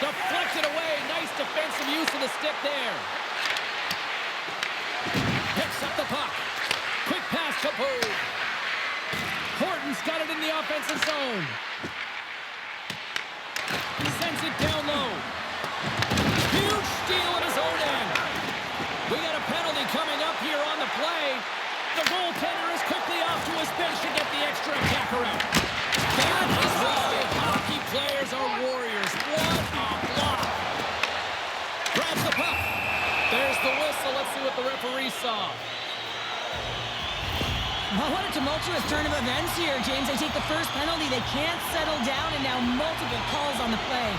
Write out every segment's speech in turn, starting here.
Deflected away. Nice defensive use of the stick there. Picks up the puck. Quick pass to Boog. Horton's got it in the offensive zone. He sends it down low. Huge steal at his own end. We got a penalty coming up here on the play. The goaltender is quickly off to his bench to get the extra attacker out. That is why hockey players are warriors. What a block. Grabs the puck. There's the whistle. Let's see what the referee saw. Well, what a tumultuous turn of events here, James. They take the first penalty. They can't settle down, and now multiple calls on the play.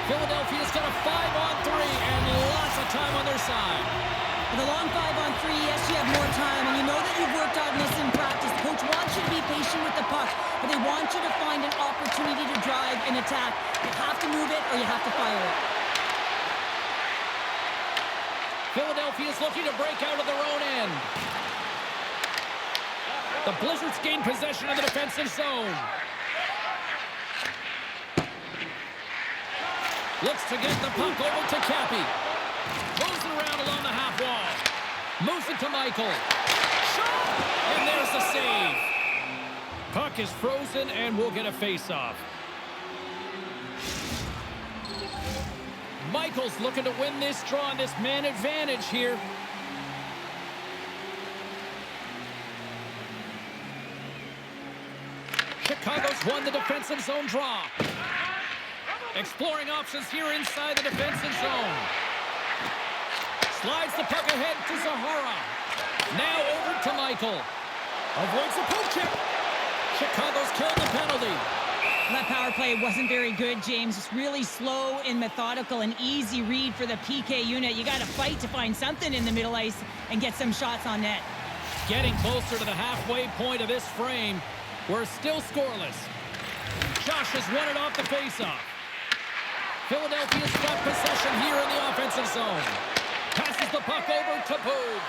Philadelphia's got a 5-on-3 and lots of time on their side. With a long 5-on-3, yes, you have more time, and you know that you've worked on this in practice. The coach wants you to be patient with the puck, but they want you to find an opportunity to drive and attack. You have to move it or you have to fire it. Philadelphia's looking to break out of their own end. The Blizzards gain possession of the defensive zone. Looks to get the puck over to Cappy. Moves it around along the half wall. Moves it to Michael. Shot! And there's the save. Puck is frozen and we'll get a face-off. Michael's looking to win this draw on this man advantage here. Chicago's won the defensive zone draw. Exploring options here inside the defensive zone. Slides the puck ahead to Zahara. Now over to Michael. Avoids the poke check. Chicago's killed the penalty. That power play wasn't very good, James. It's really slow and methodical, an easy read for the PK unit. You got to fight to find something in the middle ice and get some shots on net. Getting closer to the halfway point of this frame. We're still scoreless. Josh has won it off the faceoff. Philadelphia's got possession here in the offensive zone. Passes the puck over to Boog.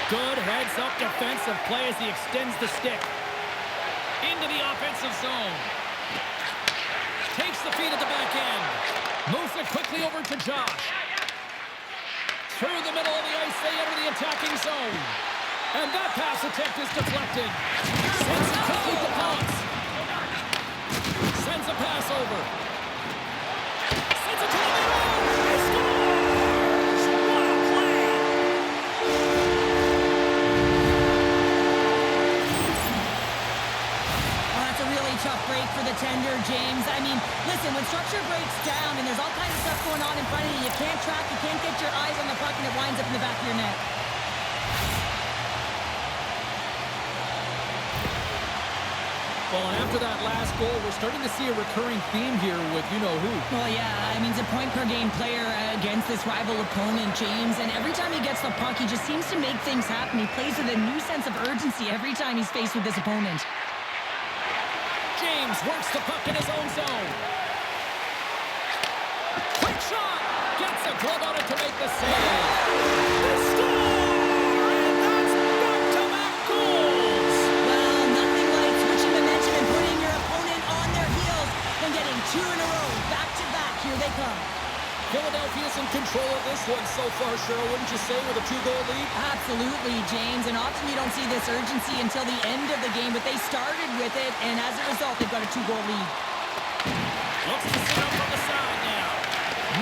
Good heads-up defensive play as he extends the stick. Into the offensive zone. Takes the feed at the back end. Moves it quickly over to Josh. Through the middle of the ice, they enter the attacking zone. And that pass attempt is deflected. Sends it quickly to Potts. Sends a pass over. Sends it to the middle. He scores! What a play! Well, that's a really tough break for the tender, James. I mean, listen, when structure breaks down and there's all kinds of stuff going on in front of you, you can't track, you can't get your eyes on the puck, and it winds up in the back of your net. Well, and after that last goal, we're starting to see a recurring theme here with you-know-who. Well, yeah, I mean, he's a point-per-game player against this rival opponent, James, and every time he gets the puck, he just seems to make things happen. He plays with a new sense of urgency every time he's faced with this opponent. James works the puck in his own zone. Quick shot! Gets a glove on it to make the save. The score! And that's back-to-back goals! Well, nothing like switching momentum and putting your opponent on their heels and getting two in a row, back-to-back. Here they come. Philadelphia's in control of this one so far, Cheryl, wouldn't you say, with a 2-goal lead? Absolutely, James, and often you don't see this urgency until the end of the game, but they started with it, and as a result, they've got a 2-goal lead. Looks to set up on the side now.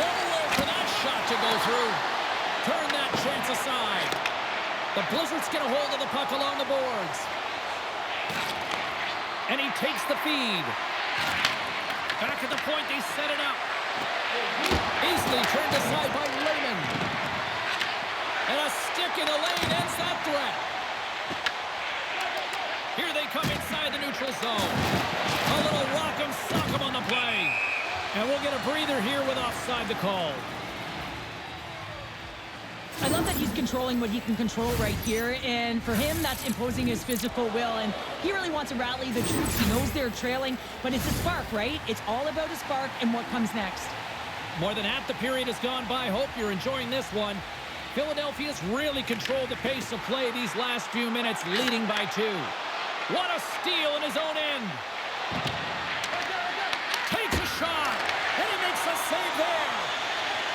Nowhere for that shot to go through. Turn that chance aside. The Blizzards get a hold of the puck along the boards. And he takes the feed. Back at the point, they set it up. Easily turned aside by Raymond. And a stick in the lane ends that threat. Here they come inside the neutral zone. A little rock'em sock'em on the play. And we'll get a breather here with offside the call. I love that he's controlling what he can control right here, and for him, that's imposing his physical will, and he really wants to rally the troops. He knows they're trailing, but it's a spark, right? It's all about a spark and what comes next. More than half the period has gone by. Hope you're enjoying this one. Philadelphia's really controlled the pace of play these last few minutes, leading by 2. What a steal in his own end. Takes a shot, and he makes a save there.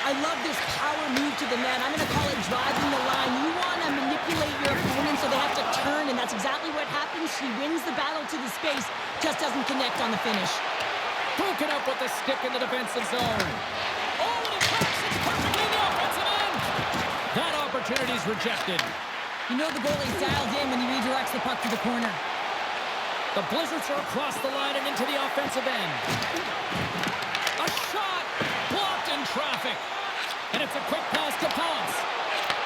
I love this power move to the net. I'm going to call it driving the line. You want to manipulate your opponent so they have to turn, and that's exactly what happens. He wins the battle to the space, just doesn't connect on the finish. Broken up with the stick in the defensive zone. Oh, and he cracks it perfectly in the offensive end. That opportunity's rejected. You know the goalie's dialed in when he redirects the puck to the corner. The Blizzards are across the line and into the offensive end. A shot blocked in traffic. And it's a quick pass to Ponce.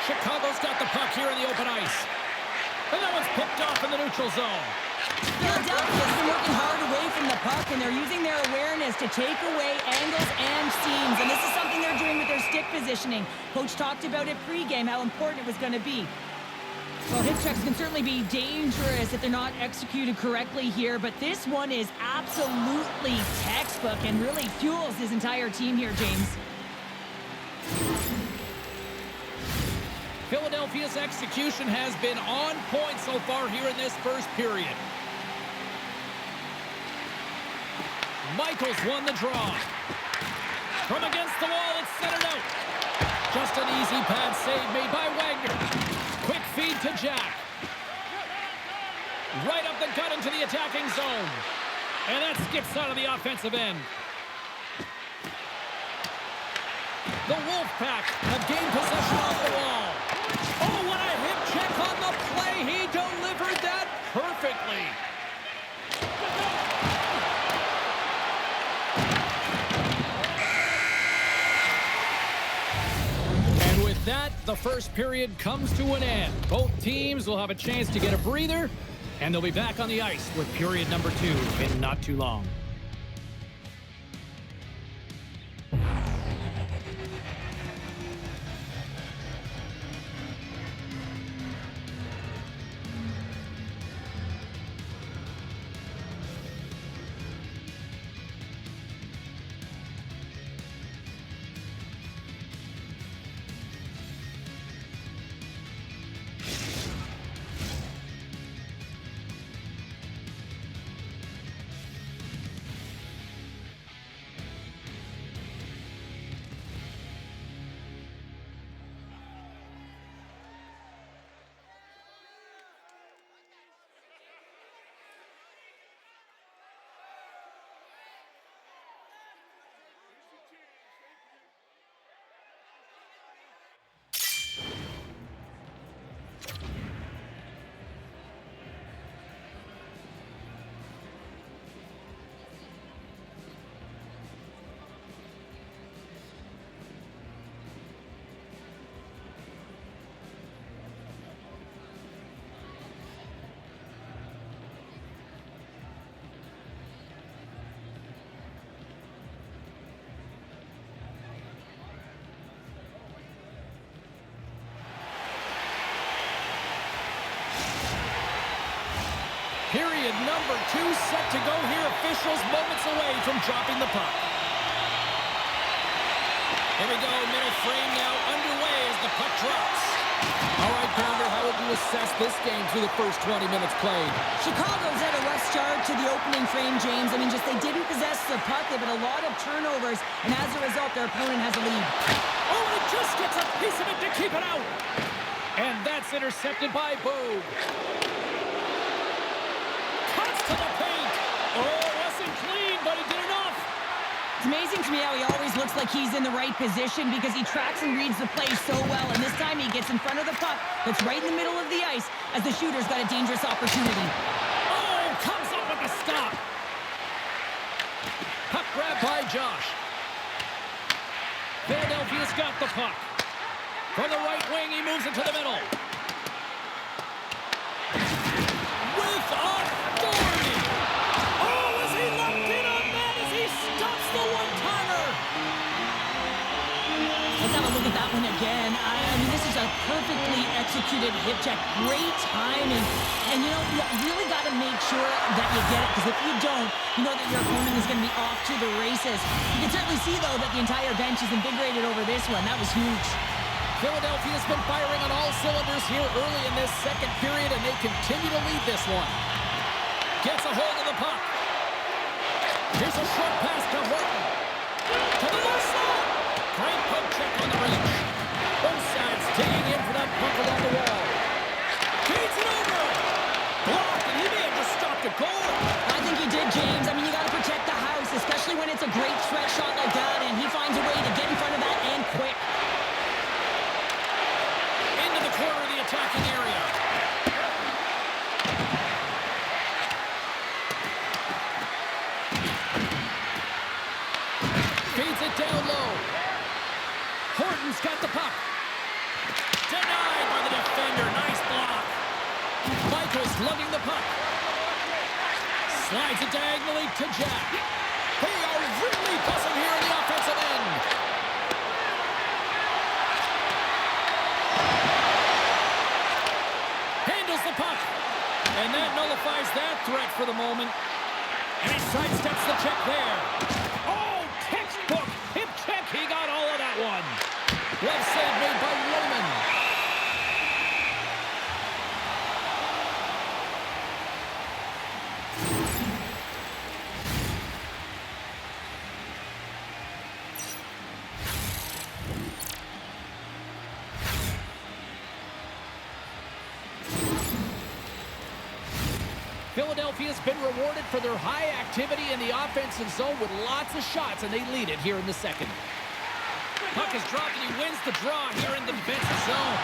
Chicago's got the puck here in the open ice. And that one's picked off in the neutral zone. Philadelphia's been working hard away from the puck, and they're using their awareness to take away angles and seams. And this is something they're doing with their stick positioning. Coach talked about it pregame, how important it was going to be. Well, hip checks can certainly be dangerous if they're not executed correctly here, but this one is absolutely textbook and really fuels his entire team here, James. Philadelphia's execution has been on point so far here in this first period. Michaels won the draw. From against the wall, it's centered out. Just an easy pad save made by Wagner. Quick feed to Jack. Right up the gut into the attacking zone. And that skips out of the offensive end. The Wolfpack have gained possession off the wall. Oh, what a hip check on the play. He delivered that perfectly. And with that, the first period comes to an end. Both teams will have a chance to get a breather, and they'll be back on the ice with period number 2 in not too long. Period number 2 set to go here. Officials moments away from dropping the puck. Here we go. Middle frame now underway as the puck drops. All right, Pounder, how would you assess this game through the first 20 minutes played? Chicago's had a rough start to the opening frame, James. I mean, just they didn't possess the puck. They've had a lot of turnovers, and as a result, their opponent has a lead. Oh, and it just gets a piece of it to keep it out. And that's intercepted by Boog. To the paint. Oh, wasn't clean, but he did enough. It's amazing to me how he always looks like he's in the right position because he tracks and reads the play so well. And this time he gets in front of the puck that's right in the middle of the ice as the shooter's got a dangerous opportunity. Oh, comes up with a stop. Puck grab by Josh. Philadelphia's got the puck. From the right wing, he moves it to the middle. With authority. Oh, is he locked in on that as he stops the one-timer? Let's have a look at that one again. I mean, this is a perfectly executed hip check. Great timing. And, you know, you really got to make sure that you get it, because if you don't, you know that your opponent is going to be off to the races. You can certainly see, though, that the entire bench is invigorated over this one. That was huge. Philadelphia's been firing on all cylinders here early in this second period, and they continue to lead this one. Gets a hold of the puck. Here's a short pass to Horton. To the left side. Great poke check on the reach. Both sides digging in for that puck along the wall. Feeds it over. Blocked, and he may have just stopped a goal. I think he did, James. I mean, you got to protect the house, especially when it's a great threat shot like that, and he finds a way to get in front of that and quick. Into the corner of the attacking area. Feeds it down low. Horton's got the puck. Denied by the defender. Nice block. Michael's lugging the puck. Slides it diagonally to Jack. They are really buzzing here in the offensive end. Handles the puck. And that nullifies that threat for the moment. And he sidesteps the check there. Oh, textbook hip check. He got all of that one. Well save made by Roman. Philadelphia's been rewarded for their high activity in the offensive zone with lots of shots, and they lead it here in the second. Puck is dropped, and he wins the draw here in the defensive zone.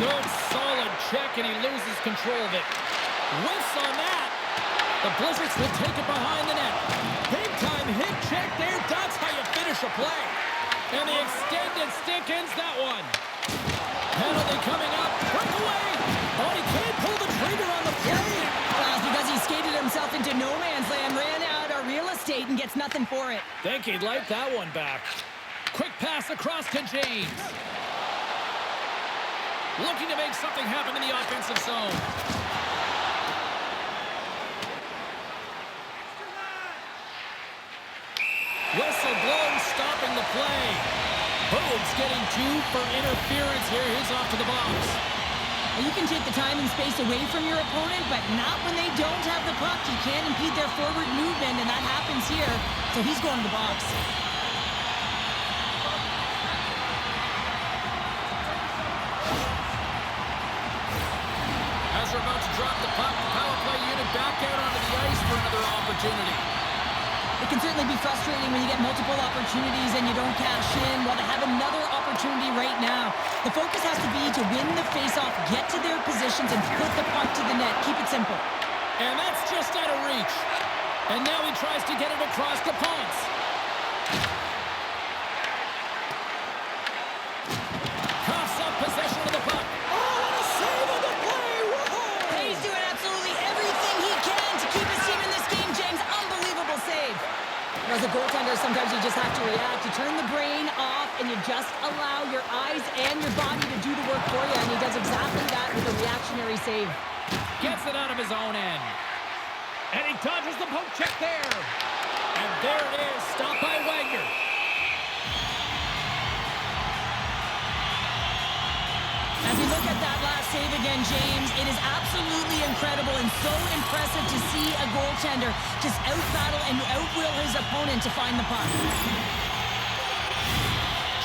Good, solid check, and he loses control of it. Whiffs on that. The Blizzards will take it behind the net. Big-time hip check there. That's how you finish a play. And the extended stick ends that one. Penalty coming up. Breakaway. Oh, he can't pull the trigger on the play. Well, because he skated himself into no man's land, ran out of real estate, and gets nothing for it. Think he'd like that one back. Quick pass across to James. Looking to make something happen in the offensive zone. Whistle blows, stopping the play. Boog's getting 2 for interference here. He's off to the box. Well, you can take the time and space away from your opponent, but not when they don't have the puck. You can't impede their forward movement, and that happens here. So he's going to the box. As they're about to drop the puck, the power play unit back out onto the ice for another opportunity. It can certainly be frustrating when you get multiple opportunities and you don't cash in. Well, they have another opportunity right now. The focus has to be to win the faceoff, get to their positions, and put the puck to the net. Keep it simple. And that's just out of reach. And now he tries to get it across to Ponce. Coughs up possession of the puck. Oh, what a save on the play! Whoa! He's doing absolutely everything he can to keep his team in this game, James. Unbelievable save. As a goaltender, sometimes you just have to react. You turn the brain off, and you just allow your eyes and your body to do the work for you, and he does exactly that with a reactionary save. Gets it out of his own end. And he dodges the poke check there. And there it is, stopped by Wagner. As we look at that last save again, James, it is absolutely incredible and so impressive to see a goaltender just out-battle and out-will his opponent to find the puck.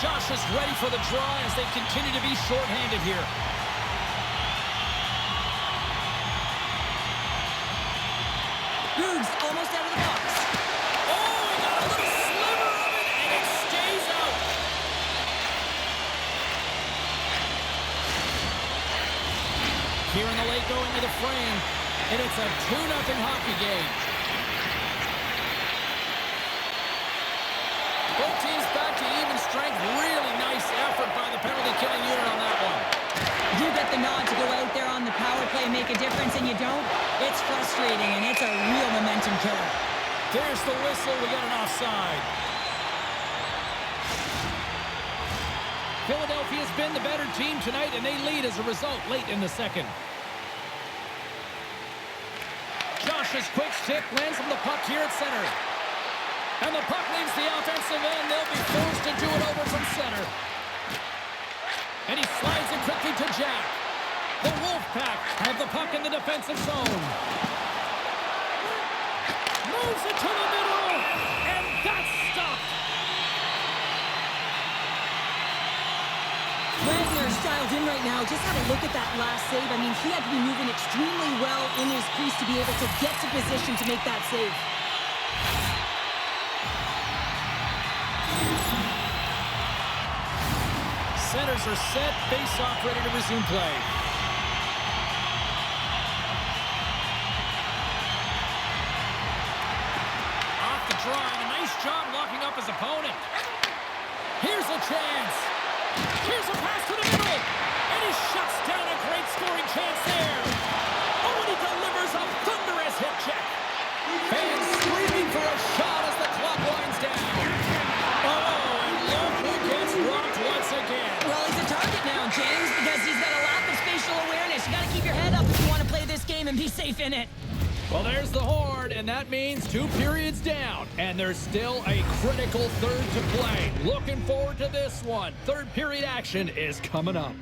Josh is ready for the draw as they continue to be shorthanded here. Boogs almost out of the box. Oh, he got a little sliver of it, and it stays out. Here in the late going to the frame, and it's a 2-0 hockey game. Both teams back to even strength. Really nice effort by the penalty-killing unit on that one. You get the nod to go out there on the power play and make a difference, and you don't. It's frustrating, and it's a real momentum killer. There's the whistle. We got an offside. Philadelphia's been the better team tonight, and they lead as a result late in the second. Josh's quick stick lands from the puck here at center. And the puck leaves the offensive end. They'll be forced to do it over from center. And he slides it quickly to Jack. The Wolfpack have the puck in the defensive zone. Moves it to the middle, and that's stopped. Wagner's dialed in right now. Just have a look at that last save. I mean, he had to be moving extremely well in his crease to be able to get to position to make that save. Centers are set, face-off ready to resume play. Off the draw, and a nice job locking up his opponent. Here's a chance. Here's a pass to the middle, and he shuts down a great scoring chance there. Oh, and he delivers a thunderous hit check. Fans screaming for a shot as the clock winds down. Oh, and look who gets rocked once again. Well, he's a target now, James, because he's got a lack of spatial awareness. You got to keep your head up if you want to play this game and be safe in it. Well, there's the horn, and that means 2 periods down, and there's still a critical third to play. Looking forward to this one. Third period action is coming up.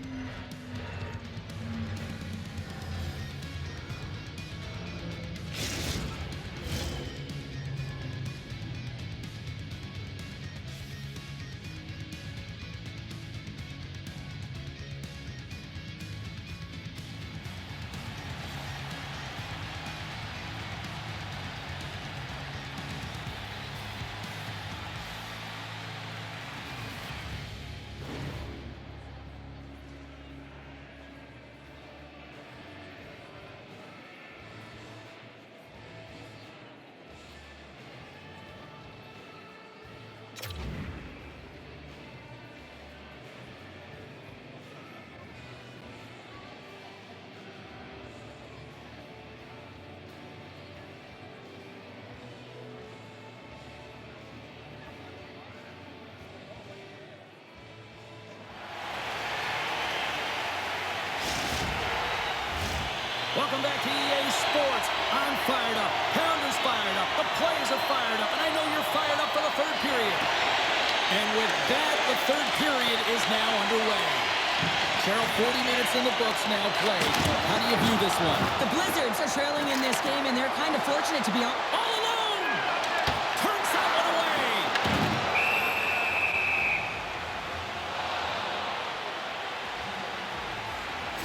Welcome back to EA Sports. I'm fired up. Pounder's fired up. The players are fired up. And I know you're fired up for the third period. And with that, the third period is now underway. Cheryl, 40 minutes in the books now played. How do you view this one? The Blizzards are trailing in this game, and they're kind of fortunate to be all alone. Turns that one away.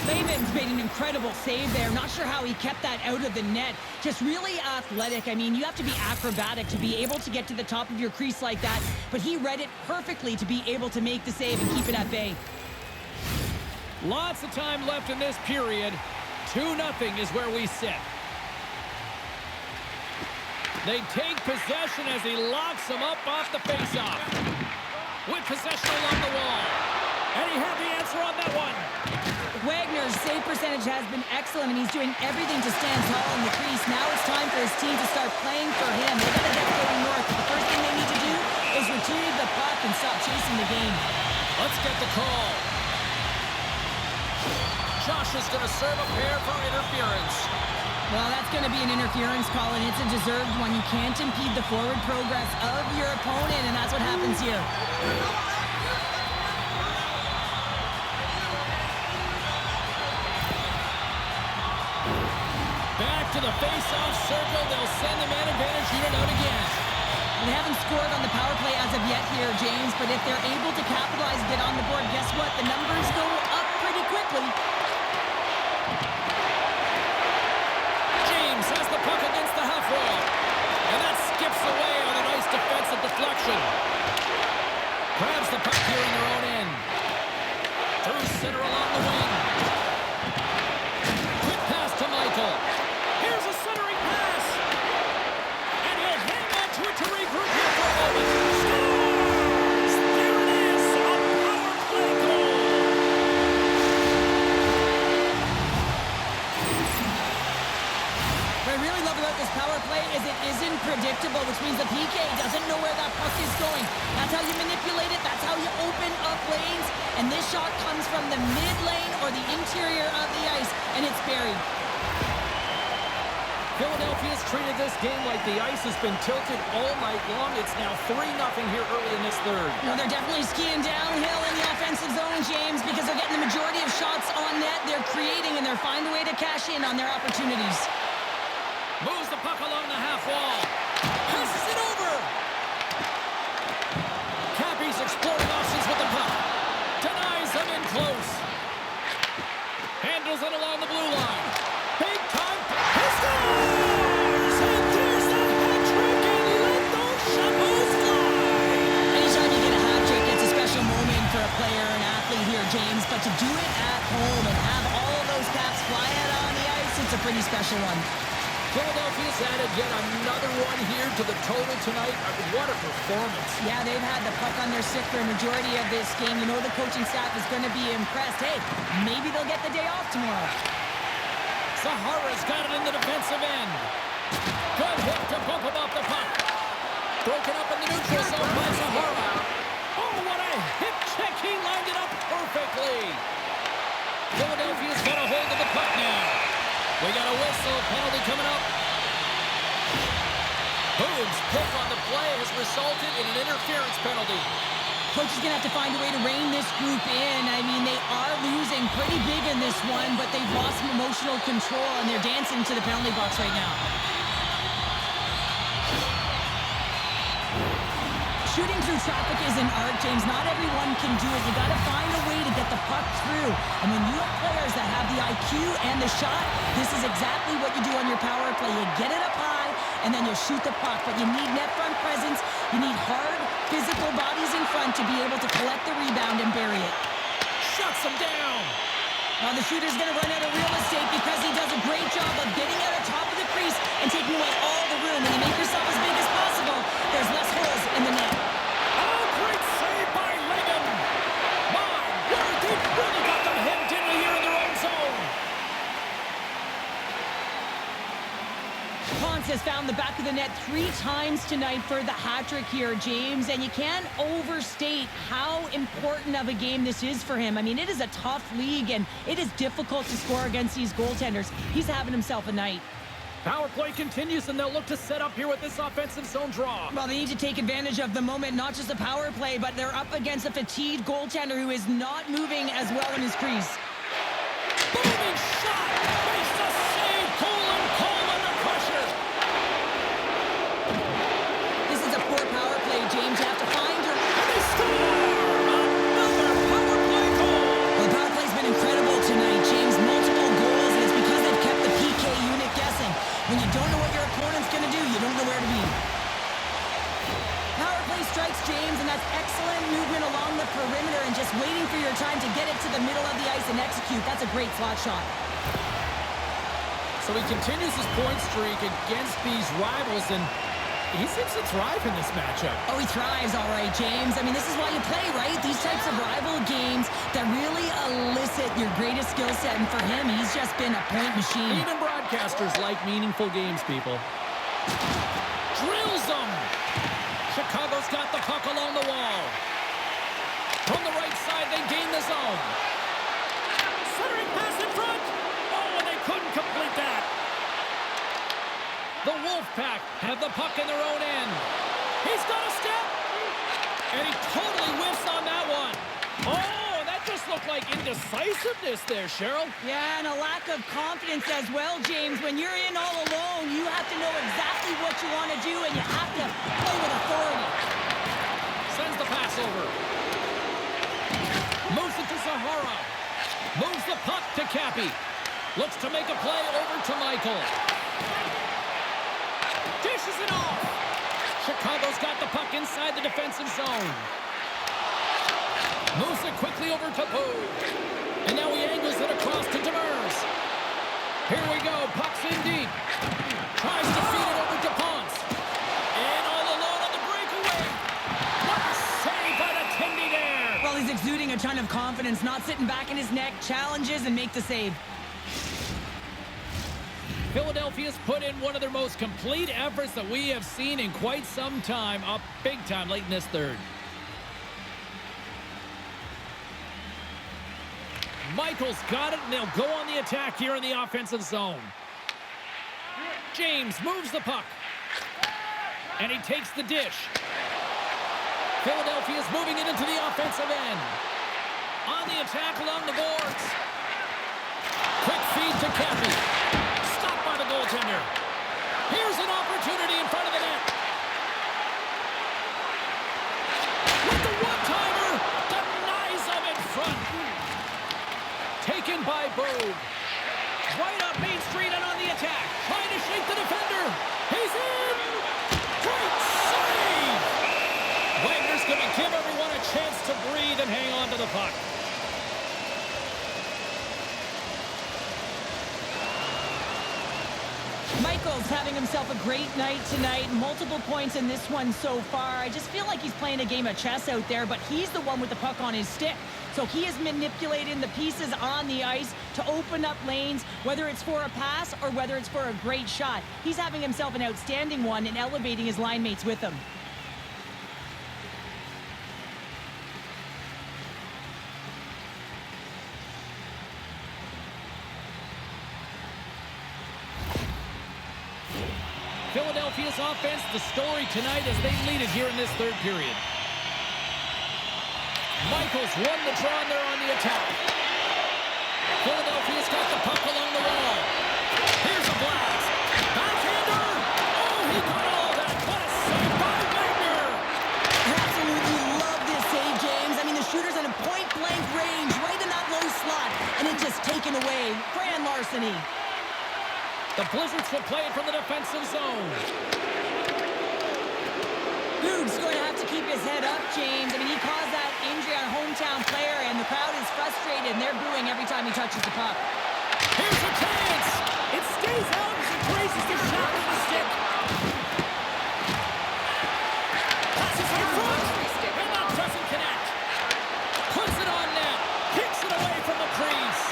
Laban's made an incredible save there. Not sure how he kept that out of the net. Just really athletic. I mean, you have to be acrobatic to be able to get to the top of your crease like that. But he read it perfectly to be able to make the save and keep it at bay. Lots of time left in this period. 2-0 is where we sit. They take possession as he locks them up off the faceoff. With possession along the wall. And he had the answer on that one. Wagner's save percentage has been excellent, and he's doing everything to stand tall in the crease. Now it's time for his team to start playing for him. They're going to get going north. But the first thing they need to do is retrieve the puck and stop chasing the game. Let's get the call. Josh is going to serve a pair for interference. Well, that's going to be an interference call, and it's a deserved one. You can't impede the forward progress of your opponent, and that's what happens here. Back to the face-off circle. They'll send the man advantage unit out again. They haven't scored on the power play as of yet here, James, but if they're able to capitalize and get on the board, guess what? The numbers go up pretty quickly. James has the puck against the half wall. And that skips away on a nice defensive deflection. Grabs the puck here in their own end. Through center along the wing. Quick pass to Michael. Here's a centering pass. And he'll hang on to it to regroup here for a moment. Scores! There it is! A power play goal! What I really love about this power play is it isn't predictable, which means the PK doesn't know where that puck is going. That's how you manipulate it. That's how you open up lanes. And and this shot comes from the mid lane or the interior of the ice, and it's buried. Philadelphia's treated this game like the ice has been tilted all night long. It's now 3-0 here early in this third. No, they're definitely skiing downhill in the offensive zone, James, because they're getting the majority of shots on net. They're creating, and they're finding a way to cash in on their opportunities. Moves the puck along the half wall. Passes it over. Cappy's exploring options with the puck. Denies them in close. Handles it along the blue line. Big time. He scores! And there's the hat trick, and let those shovels fly. Anytime you get a hat trick, it's a special moment for a player or an athlete here, James. But to do it at home and have all of those caps fly out on the ice, it's a pretty special one. Philadelphia's added yet another one here to the total tonight. What a performance. Yeah, they've had the puck on their stick for a majority of this game. You know the coaching staff is going to be impressed. Hey, maybe they'll get the day off tomorrow. Sahara's got it in the defensive end. Good hit to bump him off the puck. Broken up in the neutral zone by Sahara. Oh, what a hip check. He lined it up perfectly. Philadelphia's got a hold of the puck now. We got a whistle. Penalty coming up. Boone's pick on the play has resulted in an interference penalty. Coach is going to have to find a way to rein this group in. I mean, they are losing pretty big in this one, but they've lost some emotional control, and they're dancing to the penalty box right now. Shooting through traffic is an art, James. Not everyone can do it. You got to find a way to get the puck through. And when you have players that have the IQ and the shot, this is exactly what you do on your power play. You get it up high, and then you shoot the puck. But you need net front presence. You need hard, physical bodies in front to be able to collect the rebound and bury it. Shuts him down. Now the shooter's going to run out of real estate because he does a great job of getting out of top of the crease and taking away all the room. When you make yourself as big as possible, there's less holes in the net. Oh, great save by Legan. My word, they've really got them hemmed in here in their own zone. Ponce has found the back of the net 3 times tonight for the hat trick here, James, and you can't overstate how important of a game this is for him. I mean, it is a tough league, and it is difficult to score against these goaltenders. He's having himself a night. Power play continues, and they'll look to set up here with this offensive zone draw. Well, they need to take advantage of the moment, not just the power play, but they're up against a fatigued goaltender who is not moving as well in his crease. Booming shot! Makes the save! Cole under pressure! This is a poor power play, James. You have to find her. They score! Another power play goal! Well, the power play's been incredible tonight, James. Multiple goals, and it's because they've kept the PK unit guessing. When you don't know what your opponent's going to do, you don't know where to be. Power play strikes, James, and that's excellent movement along the perimeter and just waiting for your time to get it to the middle of the ice and execute. That's a great slot shot. So he continues his point streak against these rivals, and he seems to thrive in this matchup. Oh, he thrives, all right, James. I mean, this is why you play, right? These types of rival games that really elicit your greatest skill set, and for him, he's just been a point machine. Even broadcasters like meaningful games, people. Drills them! Chicago's got the puck along the wall. From the right side, they gain the zone. Centering pass in front! Oh, and they couldn't complete that. The Wolfpack have the puck in their own end. He's got a step! And he totally whiffs on that one. Oh, that just looked like indecisiveness there, Cheryl. Yeah, and a lack of confidence as well, James. When you're in all alone, you have to know exactly what you want to do, and you have to play with authority. Sends the pass over. Moves it to Sahara. Moves the puck to Cappy. Looks to make a play over to Michael. Dishes it off. Chicago's got the puck inside the defensive zone. Moves it quickly over to Poe. And now he angles it across to Demers. Here we go. Puck's in deep. Tries to feed it over to Ponce. And all alone on the breakaway. What a save by the Tindy there. Well, he's exuding a ton of confidence, not sitting back in his neck, challenges and make the save. Philadelphia's put in one of their most complete efforts that we have seen in quite some time, up big time late in this third. Michael's got it, and they'll go on the attack here in the offensive zone. James moves the puck. And he takes the dish. Philadelphia's moving it into the offensive end. On the attack along the boards. Quick feed to Cappy. Stopped by the goaltender. Here's an opportunity in front of the net. With the one-timer, denies him in front. Taken by Boog. Right up Main Street and on the attack. Trying to shake the defender. He's in. Great save. Wagner's going to give everyone a chance to breathe and hang on to the puck. Michael's having himself a great night tonight. Multiple points in this one so far. I just feel like he's playing a game of chess out there, but he's the one with the puck on his stick. So he is manipulating the pieces on the ice to open up lanes, whether it's for a pass or whether it's for a great shot. He's having himself an outstanding one and elevating his line mates with him. Philadelphia's offense, the story tonight as they lead it here in this third period. Michaels won the draw and they're on the attack. Philadelphia's got the puck along the wall. Here's a blast. Backhander. Oh, he got all that. What a save by Wagner. Absolutely love this save, James. I mean, the shooter's in a point-blank range right in that low slot, and it's just taken away. Grand larceny. The Blizzards will play it from the defensive zone. Boog's going to have to keep his head up, James. I mean, he caused that injury on a hometown player, and the crowd is frustrated, and they're booing every time he touches the puck. Here's a chance. It stays out as he raises the shot with the stick. Passes in front, and that doesn't connect. Puts it on net. Kicks it away from the crease.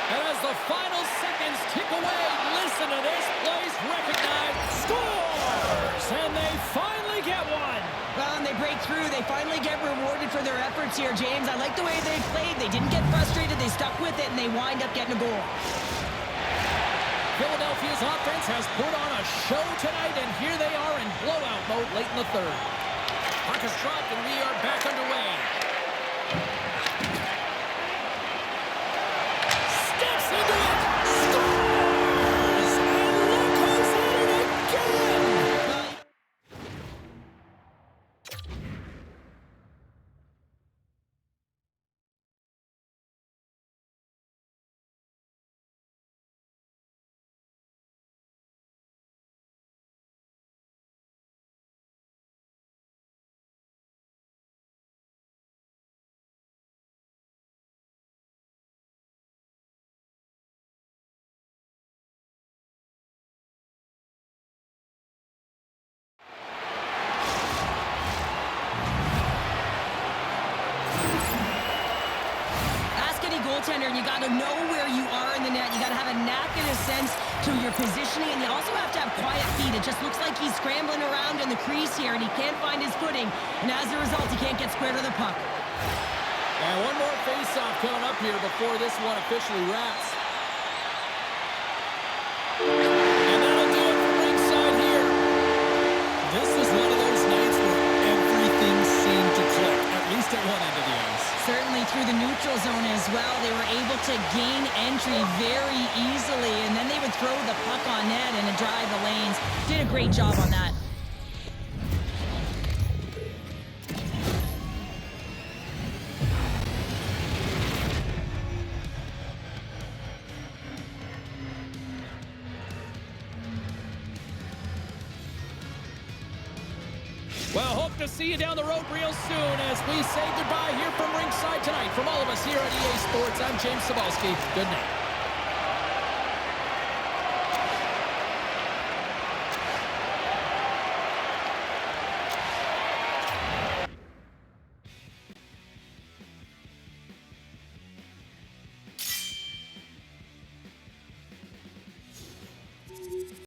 And as the final seconds tick away, listen to this place recognized. Scores! And they finally get one. Well, and they break through. They finally get rewarded for their efforts here, James. I like the way they played. They didn't get frustrated. They stuck with it, and they wind up getting a goal. Philadelphia's offense has put on a show tonight, and here they are in blowout mode late in the third. Puck is dropped, and we are back underway. Steps into it. Scores! And look who's in it again! Goaltender, and you got to know where you are in the net. You got to have a knack and a sense to your positioning, and you also have to have quiet feet. It just looks like he's scrambling around in the crease here, and he can't find his footing, and as a result, he can't get square to the puck. And one more face-off coming up here before this one officially wraps. And that'll do it from ringside here. This was one of those nights where everything seemed to click, at least at one end of the ice. Certainly through the neutral zone as well. They were able to gain entry very easily, and then they would throw the puck on net and drive the lanes. Did a great job on that. Well, hope to see you down the road real soon as we say goodbye here from ringside tonight. From all of us here at EA Sports, I'm James Cebulski. Good night.